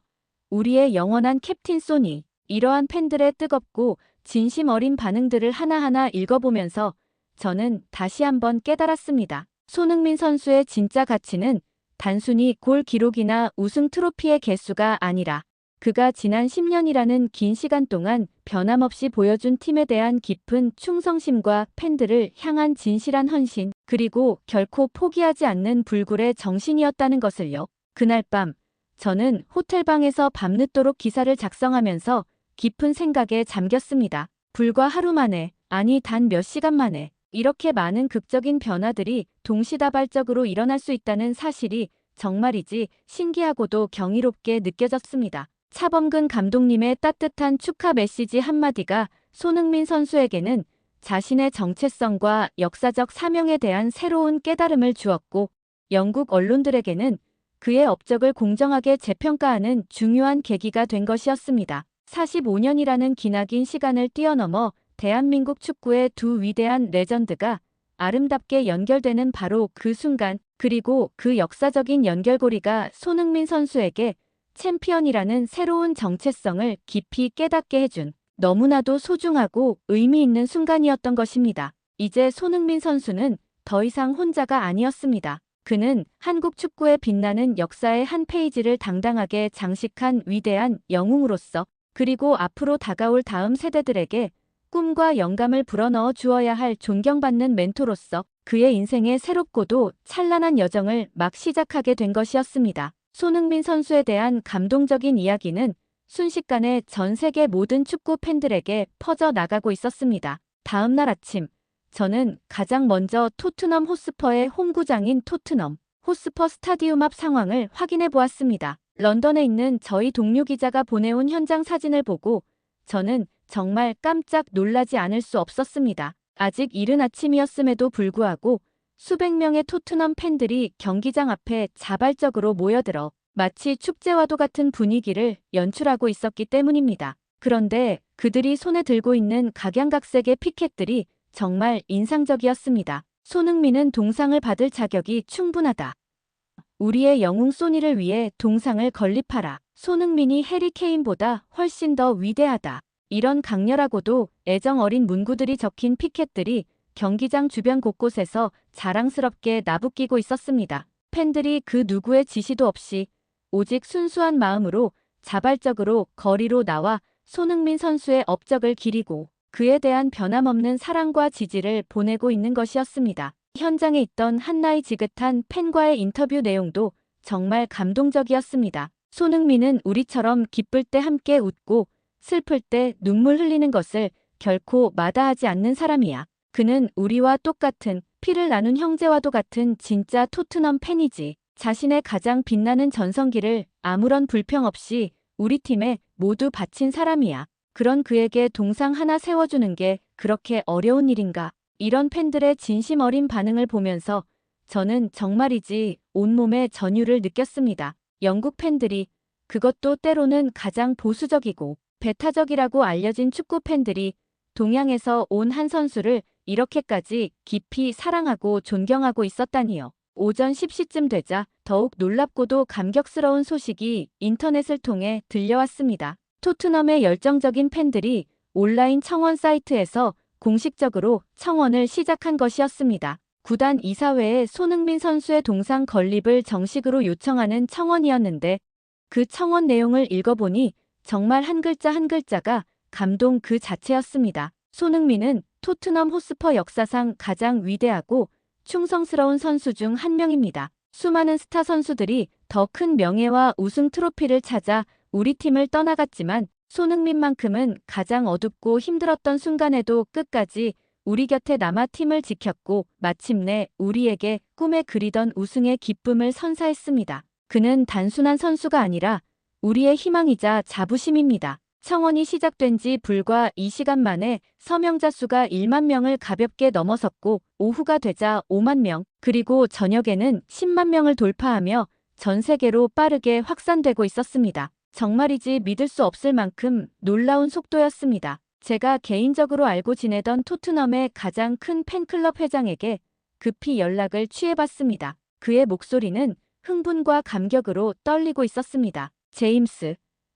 A: 우리의 영원한 캡틴 소니. 이러한 팬들의 뜨겁고 진심 어린 반응들을 하나하나 읽어보면서 저는 다시 한번 깨달았습니다. 손흥민 선수의 진짜 가치는 단순히 골 기록이나 우승 트로피의 개수가 아니라 그가 지난 10년이라는 긴 시간 동안 변함없이 보여준 팀에 대한 깊은 충성심과 팬들을 향한 진실한 헌신, 그리고 결코 포기하지 않는 불굴의 정신이었다는 것을요. 그날 밤, 저는 호텔방에서 밤늦도록 기사를 작성하면서 깊은 생각에 잠겼습니다. 불과 하루 만에, 아니 단 몇 시간 만에 이렇게 많은 극적인 변화들이 동시다발적으로 일어날 수 있다는 사실이 정말이지 신기하고도 경이롭게 느껴졌습니다. 차범근 감독님의 따뜻한 축하 메시지 한마디가 손흥민 선수에게는 자신의 정체성과 역사적 사명에 대한 새로운 깨달음을 주었고, 영국 언론들에게는 그의 업적을 공정하게 재평가하는 중요한 계기가 된 것이었습니다. 45년이라는 기나긴 시간을 뛰어넘어 대한민국 축구의 두 위대한 레전드가 아름답게 연결되는 바로 그 순간, 그리고 그 역사적인 연결고리가 손흥민 선수에게 챔피언이라는 새로운 정체성을 깊이 깨닫게 해준 너무나도 소중하고 의미 있는 순간이었던 것입니다. 이제 손흥민 선수는 더 이상 혼자가 아니었습니다. 그는 한국 축구의 빛나는 역사의 한 페이지를 당당하게 장식한 위대한 영웅으로서, 그리고 앞으로 다가올 다음 세대들에게 꿈과 영감을 불어넣어 주어야 할 존경받는 멘토로서 그의 인생의 새롭고도 찬란한 여정을 막 시작하게 된 것이었습니다. 손흥민 선수에 대한 감동적인 이야기는 순식간에 전 세계 모든 축구 팬들에게 퍼져 나가고 있었습니다. 다음 날 아침, 저는 가장 먼저 토트넘 호스퍼의 홈구장인 토트넘 호스퍼 스타디움 앞 상황을 확인해 보았습니다. 런던에 있는 저희 동료 기자가 보내온 현장 사진을 보고 저는 정말 깜짝 놀라지 않을 수 없었습니다. 아직 이른 아침이었음에도 불구하고 수백 명의 토트넘 팬들이 경기장 앞에 자발적으로 모여들어 마치 축제와도 같은 분위기를 연출하고 있었기 때문입니다. 그런데 그들이 손에 들고 있는 각양각색의 피켓들이 정말 인상적이었습니다. 손흥민은 동상을 받을 자격이 충분하다. 우리의 영웅 소니를 위해 동상을 건립하라. 손흥민이 해리 케인보다 훨씬 더 위대하다. 이런 강렬하고도 애정 어린 문구들이 적힌 피켓들이 경기장 주변 곳곳에서 자랑스럽게 나부끼고 있었습니다. 팬들이 그 누구의 지시도 없이 오직 순수한 마음으로 자발적으로 거리로 나와 손흥민 선수의 업적을 기리고 그에 대한 변함없는 사랑과 지지를 보내고 있는 것이었습니다. 현장에 있던 한나의 지긋한 팬과의 인터뷰 내용도 정말 감동적이었습니다. 손흥민은 우리처럼 기쁠 때 함께 웃고 슬플 때 눈물 흘리는 것을 결코 마다하지 않는 사람이야. 그는 우리와 똑같은 피를 나눈 형제와도 같은 진짜 토트넘 팬이지. 자신의 가장 빛나는 전성기를 아무런 불평 없이 우리 팀에 모두 바친 사람이야. 그런 그에게 동상 하나 세워주는 게 그렇게 어려운 일인가. 이런 팬들의 진심 어린 반응을 보면서 저는 정말이지 온몸에 전율을 느꼈습니다. 영국 팬들이, 그것도 때로는 가장 보수적이고 배타적이라고 알려진 축구 팬들이 동양에서 온 한 선수를 이렇게까지 깊이 사랑하고 존경하고 있었다니요. 오전 10시쯤 되자 더욱 놀랍고도 감격스러운 소식이 인터넷을 통해 들려왔습니다. 토트넘의 열정적인 팬들이 온라인 청원 사이트에서 공식적으로 청원을 시작한 것이었습니다. 구단 이사회에 손흥민 선수의 동상 건립을 정식으로 요청하는 청원이었는데 그 청원 내용을 읽어보니 정말 한 글자 한 글자가 감동 그 자체였습니다. 손흥민은 토트넘 호스퍼 역사상 가장 위대하고 충성스러운 선수 중 한 명입니다. 수많은 스타 선수들이 더 큰 명예와 우승 트로피를 찾아 우리 팀을 떠나갔지만 손흥민만큼은 가장 어둡고 힘들었던 순간에도 끝까지 우리 곁에 남아 팀을 지켰고 마침내 우리에게 꿈에 그리던 우승의 기쁨을 선사했습니다. 그는 단순한 선수가 아니라 우리의 희망이자 자부심입니다. 청원이 시작된 지 불과 2시간 만에 서명자 수가 1만 명을 가볍게 넘어섰고 오후가 되자 5만 명, 그리고 저녁에는 10만 명을 돌파하며 전 세계로 빠르게 확산되고 있었습니다. 정말이지 믿을 수 없을 만큼 놀라운 속도였습니다. 제가 개인적으로 알고 지내던 토트넘의 가장 큰 팬클럽 회장에게 급히 연락을 취해봤습니다. 그의 목소리는 흥분과 감격으로 떨리고 있었습니다. 제임스,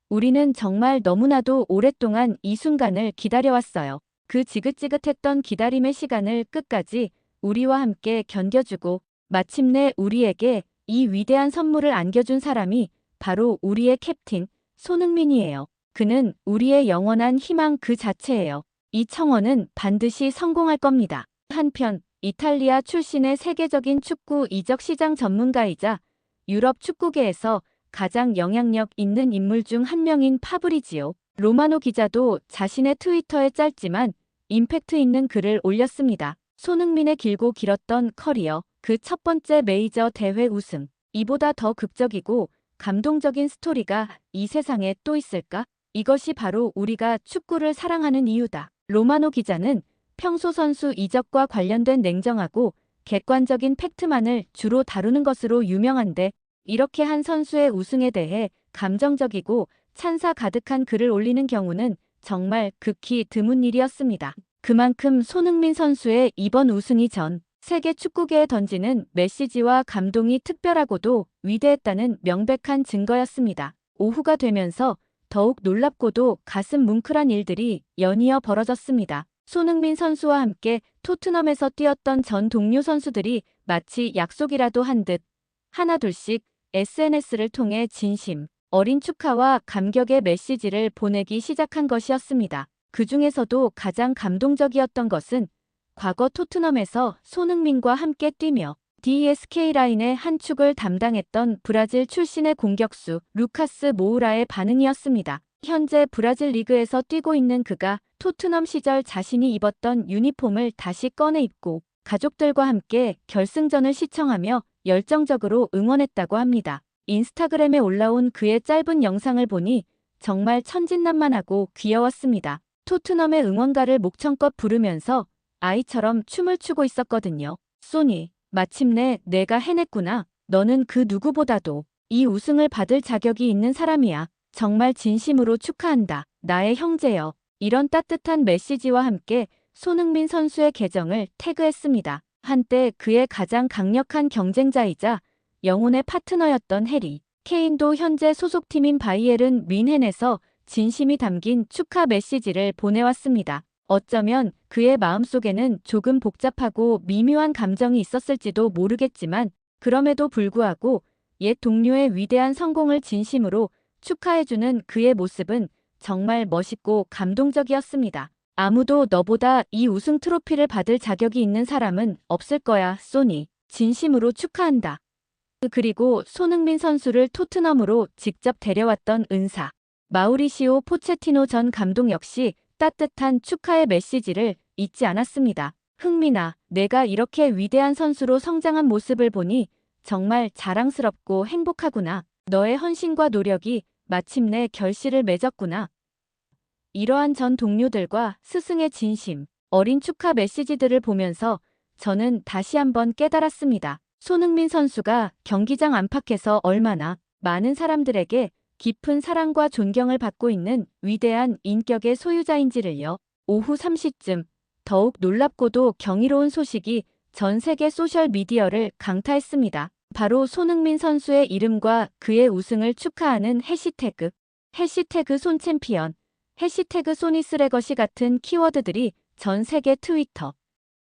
A: 우리는 정말 너무나도 오랫동안 이 순간을 기다려왔어요. 그 지긋지긋했던 기다림의 시간을 끝까지 우리와 함께 견뎌주고 마침내 우리에게 이 위대한 선물을 안겨준 사람이 바로 우리의 캡틴 손흥민이에요. 그는 우리의 영원한 희망 그 자체예요. 이 청원은 반드시 성공할 겁니다. 한편 이탈리아 출신의 세계적인 축구 이적 시장 전문가이자 유럽 축구계에서 가장 영향력 있는 인물 중 한 명인 파브리지오 로마노 기자도 자신의 트위터에 짧지만 임팩트 있는 글을 올렸습니다. 손흥민의 길고 길었던 커리어, 그 첫 번째 메이저 대회 우승. 이보다 더 극적이고 감동적인 스토리가 이 세상에 또 있을까? 이것이 바로 우리가 축구를 사랑하는 이유다. 로마노 기자는 평소 선수 이적과 관련된 냉정하고 객관적인 팩트만을 주로 다루는 것으로 유명한데 이렇게 한 선수의 우승에 대해 감정적이고 찬사 가득한 글을 올리는 경우는 정말 극히 드문 일이었습니다. 그만큼 손흥민 선수의 이번 우승이 전 세계 축구계에 던지는 메시지와 감동이 특별하고도 위대했다는 명백한 증거였습니다. 오후가 되면서 더욱 놀랍고도 가슴 뭉클한 일들이 연이어 벌어졌습니다. 손흥민 선수와 함께 토트넘에서 뛰었던 전 동료 선수들이 마치 약속이라도 한 듯 하나둘씩 SNS를 통해 진심 어린 축하와 감격의 메시지를 보내기 시작한 것이었습니다. 그 중에서도 가장 감동적이었던 것은 과거 토트넘에서 손흥민과 함께 뛰며 DSK 라인의 한 축을 담당했던 브라질 출신의 공격수 루카스 모우라의 반응이었습니다. 현재 브라질 리그에서 뛰고 있는 그가 토트넘 시절 자신이 입었던 유니폼을 다시 꺼내 입고 가족들과 함께 결승전을 시청하며 열정적으로 응원했다고 합니다. 인스타그램에 올라온 그의 짧은 영상을 보니 정말 천진난만하고 귀여웠습니다. 토트넘의 응원가를 목청껏 부르면서 아이처럼 춤을 추고 있었거든요. 소니, 마침내 내가 해냈구나. 너는 그 누구보다도 이 우승을 받을 자격이 있는 사람이야. 정말 진심으로 축하한다. 나의 형제여. 이런 따뜻한 메시지와 함께 손흥민 선수의 계정을 태그했습니다. 한때 그의 가장 강력한 경쟁자이자 영혼의 파트너였던 해리 케인도 현재 소속팀인 바이에른 뮌헨에서 진심이 담긴 축하 메시지를 보내왔습니다. 어쩌면 그의 마음속에는 조금 복잡하고 미묘한 감정이 있었을지도 모르겠지만 그럼에도 불구하고 옛 동료의 위대한 성공을 진심으로 축하해주는 그의 모습은 정말 멋있고 감동적이었습니다. 아무도 너보다 이 우승 트로피를 받을 자격이 있는 사람은 없을 거야, 소니. 진심으로 축하한다. 그리고 손흥민 선수를 토트넘으로 직접 데려왔던 은사 마우리시오 포체티노 전 감독 역시 따뜻한 축하의 메시지를 잊지 않았습니다. 흥민아, 내가 이렇게 위대한 선수로 성장한 모습을 보니 정말 자랑스럽고 행복하구나. 너의 헌신과 노력이 마침내 결실을 맺었구나. 이러한 전 동료들과 스승의 진심, 어린 축하 메시지들을 보면서 저는 다시 한번 깨달았습니다. 손흥민 선수가 경기장 안팎에서 얼마나 많은 사람들에게 깊은 사랑과 존경을 받고 있는 위대한 인격의 소유자인지를요. 오후 3시쯤 더욱 놀랍고도 경이로운 소식이 전 세계 소셜미디어를 강타했습니다. 바로 손흥민 선수의 이름과 그의 우승을 축하하는 해시태그 손챔피언, 해시태그 소니스레거시 같은 키워드들이 전 세계 트위터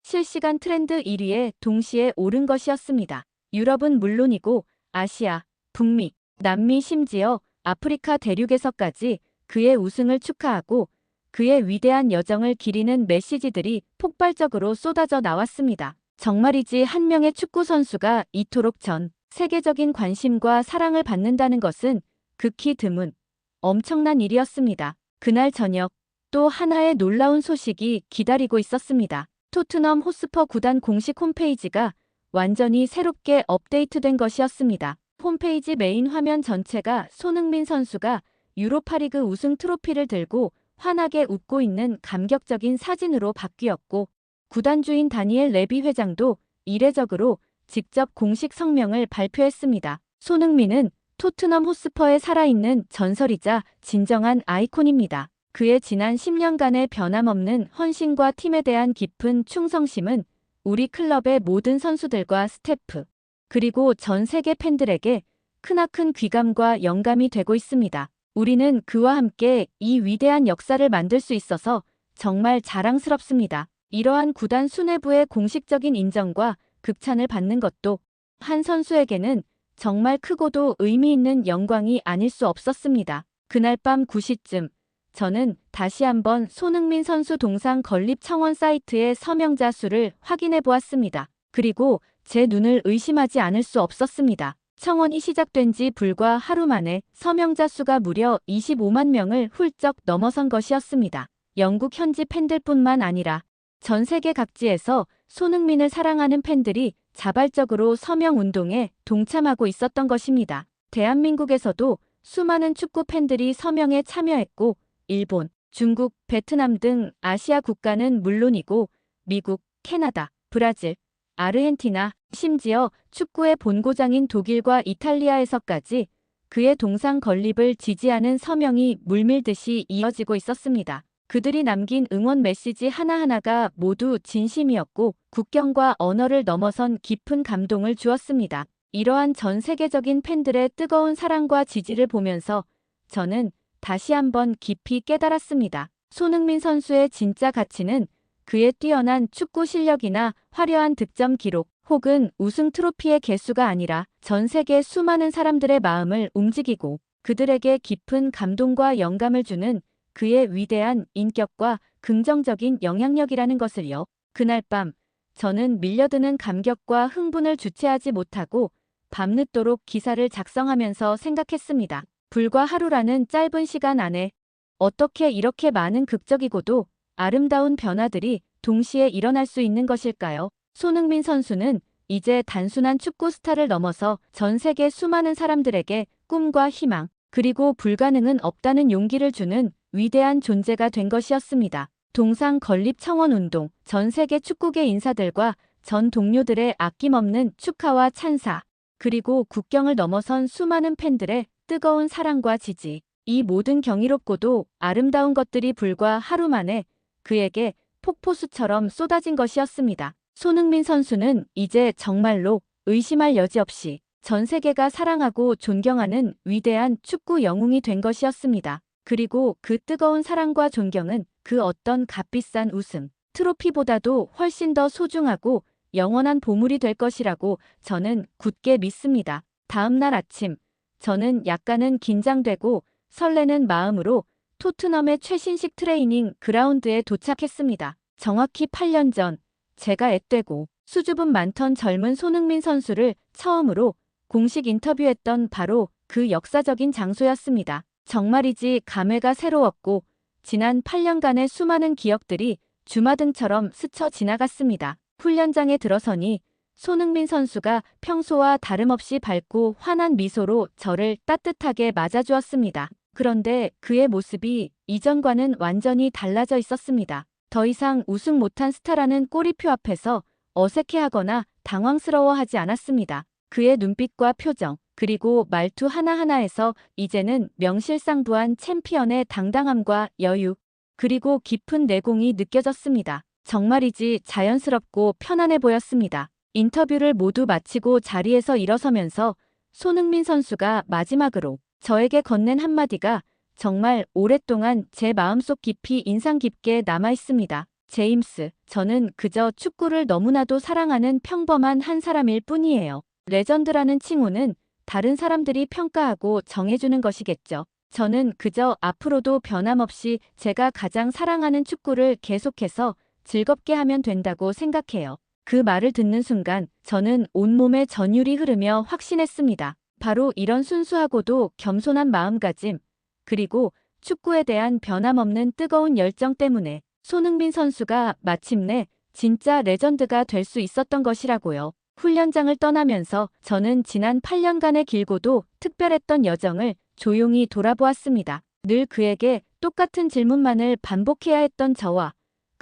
A: 실시간 트렌드 1위에 동시에 오른 것이었습니다. 유럽은 물론이고 아시아, 북미, 남미 심지어 아프리카 대륙에서까지 그의 우승을 축하하고 그의 위대한 여정을 기리는 메시지들이 폭발적으로 쏟아져 나왔습니다. 정말이지 한 명의 축구 선수가 이토록 전 세계적인 관심과 사랑을 받는다는 것은 극히 드문 엄청난 일이었습니다. 그날 저녁 또 하나의 놀라운 소식이 기다리고 있었습니다. 토트넘 호스퍼 구단 공식 홈페이지가 완전히 새롭게 업데이트된 것이었습니다. 홈페이지 메인 화면 전체가 손흥민 선수가 유로파리그 우승 트로피를 들고 환하게 웃고 있는 감격적인 사진으로 바뀌었고 구단 주인 다니엘 레비 회장도 이례적으로 직접 공식 성명을 발표했습니다. 손흥민은 토트넘 호스퍼의 살아있는 전설이자 진정한 아이콘입니다. 그의 지난 10년간의 변함없는 헌신과 팀에 대한 깊은 충성심은 우리 클럽의 모든 선수들과 스태프, 그리고 전 세계 팬들에게 크나큰 귀감과 영감이 되고 있습니다. 우리는 그와 함께 이 위대한 역사를 만들 수 있어서 정말 자랑스럽습니다. 이러한 구단 수뇌부의 공식적인 인정과 극찬을 받는 것도 한 선수에게는 정말 크고도 의미 있는 영광이 아닐 수 없었습니다. 그날 밤 9시쯤 저는 다시 한번 손흥민 선수 동상 건립 청원 사이트의 서명자 수를 확인해 보았습니다. 그리고 제 눈을 의심하지 않을 수 없었습니다. 청원이 시작된 지 불과 하루 만에 서명자 수가 무려 25만 명을 훌쩍 넘어선 것이었습니다. 영국 현지 팬들뿐만 아니라 전 세계 각지에서 손흥민을 사랑하는 팬들이 자발적으로 서명 운동에 동참하고 있었던 것입니다. 대한민국에서도 수많은 축구 팬들이 서명에 참여했고 일본, 중국, 베트남 등 아시아 국가는 물론이고 미국, 캐나다, 브라질, 아르헨티나, 심지어 축구의 본고장인 독일과 이탈리아에서까지 그의 동상 건립을 지지하는 서명이 물밀듯이 이어지고 있었습니다. 그들이 남긴 응원 메시지 하나하나가 모두 진심이었고 국경과 언어를 넘어선 깊은 감동을 주었습니다. 이러한 전 세계적인 팬들의 뜨거운 사랑과 지지를 보면서 저는 다시 한번 깊이 깨달았습니다. 손흥민 선수의 진짜 가치는 그의 뛰어난 축구 실력이나 화려한 득점 기록 혹은 우승 트로피의 개수가 아니라 전 세계 수많은 사람들의 마음을 움직이고 그들에게 깊은 감동과 영감을 주는 그의 위대한 인격과 긍정적인 영향력이라는 것을요. 그날 밤 저는 밀려드는 감격과 흥분을 주체하지 못하고 밤늦도록 기사를 작성하면서 생각했습니다. 불과 하루라는 짧은 시간 안에 어떻게 이렇게 많은 극적이고도 아름다운 변화들이 동시에 일어날 수 있는 것일까요? 손흥민 선수는 이제 단순한 축구 스타를 넘어서 전 세계 수많은 사람들에게 꿈과 희망, 그리고 불가능은 없다는 용기를 주는 위대한 존재가 된 것이었습니다. 동상 건립 청원 운동, 전 세계 축구계 인사들과 전 동료들의 아낌없는 축하와 찬사, 그리고 국경을 넘어선 수많은 팬들의 뜨거운 사랑과 지지. 이 모든 경이롭고도 아름다운 것들이 불과 하루 만에 그에게 폭포수처럼 쏟아진 것이었습니다. 손흥민 선수는 이제 정말로 의심할 여지 없이 전 세계가 사랑하고 존경하는 위대한 축구 영웅이 된 것이었습니다. 그리고 그 뜨거운 사랑과 존경은 그 어떤 값비싼 우승, 트로피보다도 훨씬 더 소중하고 영원한 보물이 될 것이라고 저는 굳게 믿습니다. 다음 날 아침, 저는 약간은 긴장되고 설레는 마음으로 토트넘의 최신식 트레이닝 그라운드에 도착했습니다. 정확히 8년 전 제가 앳되고 수줍음 많던 젊은 손흥민 선수를 처음으로 공식 인터뷰했던 바로 그 역사적인 장소였습니다. 정말이지 감회가 새로웠고 지난 8년간의 수많은 기억들이 주마등처럼 스쳐 지나갔습니다. 훈련장에 들어서니 손흥민 선수가 평소와 다름없이 밝고 환한 미소로 저를 따뜻하게 맞아주었습니다. 그런데 그의 모습이 이전과는 완전히 달라져 있었습니다. 더 이상 우승 못한 스타라는 꼬리표 앞에서 어색해하거나 당황스러워하지 않았습니다. 그의 눈빛과 표정, 그리고 말투 하나하나에서 이제는 명실상부한 챔피언의 당당함과 여유, 그리고 깊은 내공이 느껴졌습니다. 정말이지 자연스럽고 편안해 보였습니다. 인터뷰를 모두 마치고 자리에서 일어서면서 손흥민 선수가 마지막으로 저에게 건넨 한마디가 정말 오랫동안 제 마음속 깊이 인상 깊게 남아 있습니다. 제임스, 저는 그저 축구를 너무나도 사랑하는 평범한 한 사람일 뿐이에요. 레전드라는 칭호는 다른 사람들이 평가하고 정해주는 것이겠죠. 저는 그저 앞으로도 변함없이 제가 가장 사랑하는 축구를 계속해서 즐겁게 하면 된다고 생각해요. 그 말을 듣는 순간 저는 온몸에 전율이 흐르며 확신했습니다. 바로 이런 순수하고도 겸손한 마음가짐, 그리고 축구에 대한 변함없는 뜨거운 열정 때문에 손흥민 선수가 마침내 진짜 레전드가 될 수 있었던 것이라고요. 훈련장을 떠나면서 저는 지난 8년간의 길고도 특별했던 여정을 조용히 돌아보았습니다. 늘 그에게 똑같은 질문만을 반복해야 했던 저와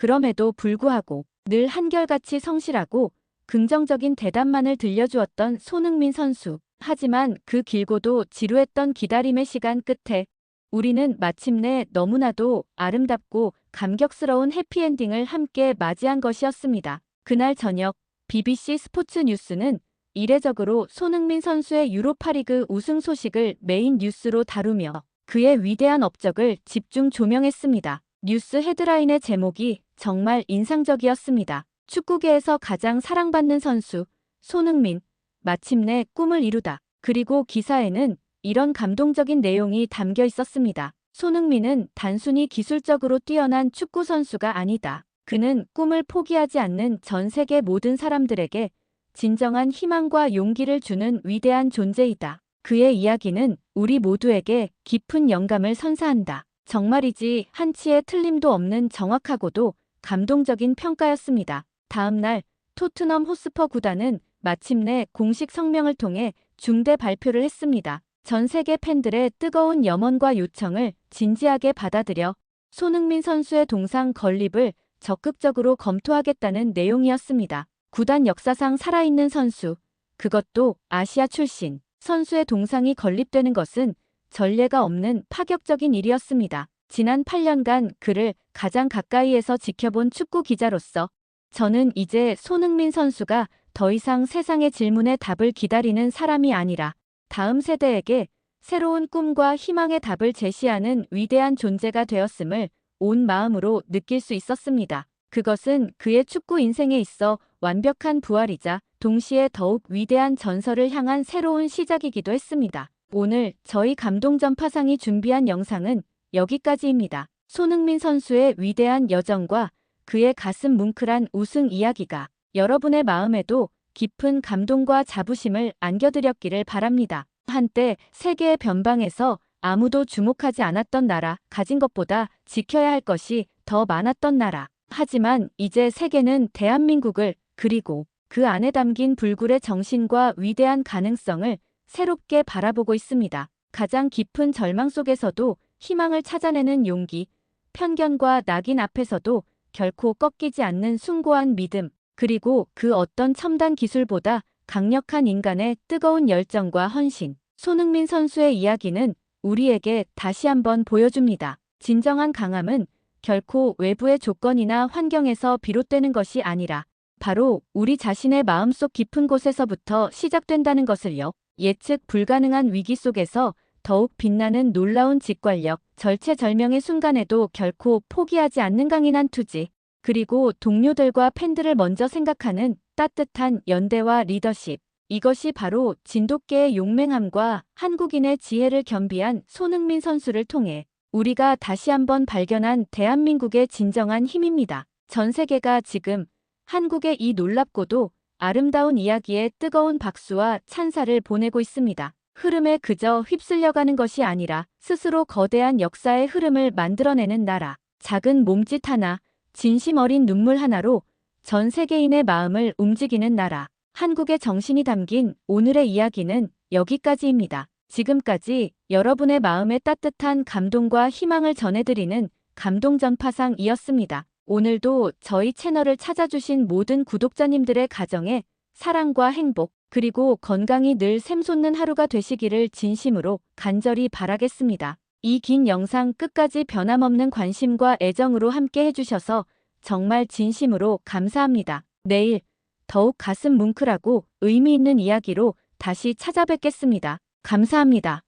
A: 그럼에도 불구하고 늘 한결같이 성실하고 긍정적인 대답만을 들려주었던 손흥민 선수. 하지만 그 길고도 지루했던 기다림의 시간 끝에 우리는 마침내 너무나도 아름답고 감격스러운 해피엔딩을 함께 맞이한 것이었습니다. 그날 저녁 BBC 스포츠 뉴스는 이례적으로 손흥민 선수의 유로파리그 우승 소식을 메인 뉴스로 다루며 그의 위대한 업적을 집중 조명했습니다. 뉴스 헤드라인의 제목이 정말 인상적이었습니다. 축구계에서 가장 사랑받는 선수 손흥민, 마침내 꿈을 이루다. 그리고 기사에는 이런 감동적인 내용이 담겨 있었습니다. 손흥민은 단순히 기술적으로 뛰어난 축구 선수가 아니다. 그는 꿈을 포기하지 않는 전 세계 모든 사람들에게 진정한 희망과 용기를 주는 위대한 존재이다. 그의 이야기는 우리 모두에게 깊은 영감을 선사한다. 정말이지 한치의 틀림도 없는 정확하고도 감동적인 평가였습니다. 다음 날 토트넘 호스퍼 구단은 마침내 공식 성명을 통해 중대 발표를 했습니다. 전 세계 팬들의 뜨거운 염원과 요청을 진지하게 받아들여 손흥민 선수의 동상 건립을 적극적으로 검토하겠다는 내용이었습니다. 구단 역사상 살아있는 선수, 그것도 아시아 출신 선수의 동상이 건립되는 것은 전례가 없는 파격적인 일이었습니다. 지난 8년간 그를 가장 가까이에서 지켜본 축구 기자로서 저는 이제 손흥민 선수가 더 이상 세상의 질문에 답을 기다리는 사람이 아니라 다음 세대에게 새로운 꿈과 희망의 답을 제시하는 위대한 존재가 되었음을 온 마음으로 느낄 수 있었습니다. 그것은 그의 축구 인생에 있어 완벽한 부활이자 동시에 더욱 위대한 전설을 향한 새로운 시작이기도 했습니다. 오늘 저희 감동전파상이 준비한 영상은 여기까지입니다. 손흥민 선수의 위대한 여정과 그의 가슴 뭉클한 우승 이야기가 여러분의 마음에도 깊은 감동과 자부심을 안겨드렸기를 바랍니다. 한때 세계의 변방에서 아무도 주목하지 않았던 나라, 가진 것보다 지켜야 할 것이 더 많았던 나라. 하지만 이제 세계는 대한민국을 그리고 그 안에 담긴 불굴의 정신과 위대한 가능성을 새롭게 바라보고 있습니다. 가장 깊은 절망 속에서도 희망을 찾아내는 용기, 편견과 낙인 앞에서도 결코 꺾이지 않는 숭고한 믿음, 그리고 그 어떤 첨단 기술보다 강력한 인간의 뜨거운 열정과 헌신. 손흥민 선수의 이야기는 우리에게 다시 한번 보여줍니다. 진정한 강함은 결코 외부의 조건이나 환경에서 비롯되는 것이 아니라 바로 우리 자신의 마음속 깊은 곳에서부터 시작된다는 것을요. 예측 불가능한 위기 속에서 더욱 빛나는 놀라운 직관력, 절체절명의 순간에도 결코 포기하지 않는 강인한 투지, 그리고 동료들과 팬들을 먼저 생각하는 따뜻한 연대와 리더십. 이것이 바로 진돗개의 용맹함과 한국인의 지혜를 겸비한 손흥민 선수를 통해 우리가 다시 한번 발견한 대한민국의 진정한 힘입니다. 전 세계가 지금 한국의 이 놀랍고도 아름다운 이야기에 뜨거운 박수와 찬사를 보내고 있습니다. 흐름에 그저 휩쓸려가는 것이 아니라 스스로 거대한 역사의 흐름을 만들어내는 나라. 작은 몸짓 하나, 진심 어린 눈물 하나로 전 세계인의 마음을 움직이는 나라. 한국의 정신이 담긴 오늘의 이야기는 여기까지입니다. 지금까지 여러분의 마음에 따뜻한 감동과 희망을 전해드리는 감동전파상이었습니다. 오늘도 저희 채널을 찾아주신 모든 구독자님들의 가정에 사랑과 행복, 그리고 건강이 늘 샘솟는 하루가 되시기를 진심으로 간절히 바라겠습니다. 이 긴 영상 끝까지 변함없는 관심과 애정으로 함께 해주셔서 정말 진심으로 감사합니다. 내일 더욱 가슴 뭉클하고 의미 있는 이야기로 다시 찾아뵙겠습니다. 감사합니다.